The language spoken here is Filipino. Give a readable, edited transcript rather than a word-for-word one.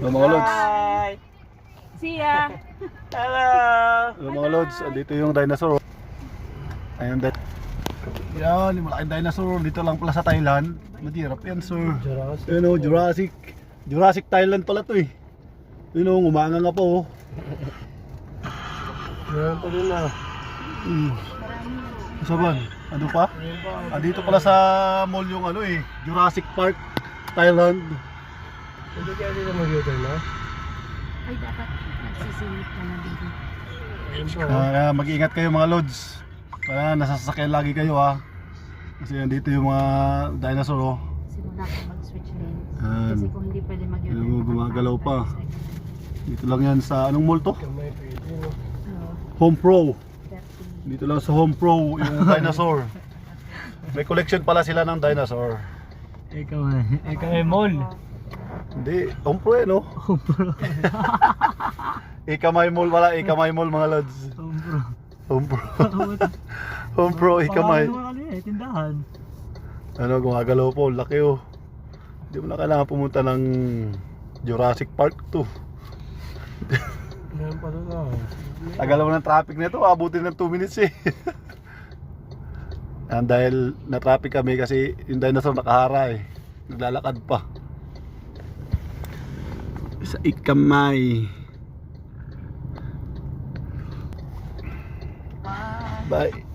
Mga lods. Hi! See ya! Hello! Mga lods, dito yung dinosaur. Ayan, yan, yung malaking dinosaur. Dito lang pala sa Thailand. Mahirap yan, sir. Yun o, Jurassic. Jurassic Thailand pala to eh. Yun o, umanga nga po. Meron pa din na. Saban, ano pa? Dito pala sa mall yung ano eh, Jurassic Park, Thailand. Hindi kaya dito mag-u-turn na? Ay, dapat nagsisingit ka na dito. Mag-iingat kayo mga lods. Kaya nasasakyan lagi kayo ha. Kasi dito yung mga dinosaur oh. Simula ko mag-switch lane. Yan. Kasi kung hindi pwede mag-u-turn. Yung gumagalaw pa. Dito lang yan sa anong mall to? Kamay pwede, no? Home Pro. 30. Dito lang sa Home Pro yung dinosaur. May collection pala sila ng dinosaur. Ikaw ay mall. Hindi, Home Pro eh no? Home Pro. Ikamay Mall pala, Ikamay Mall mga lods. Home Pro. Home Pro, Ikamay. Tindahan. Ano, gumagalaw po, laki oh. Hindi mo na kailangan pumunta ng Jurassic Park to. Meron pa doon na. Tagal mo ng traffic nito, abutin ng 2 minutes eh. Yan, dahil na-traffic kami kasi yung dinosaur nakahara eh. Naglalakad pa. Sa Ikamay. Bye.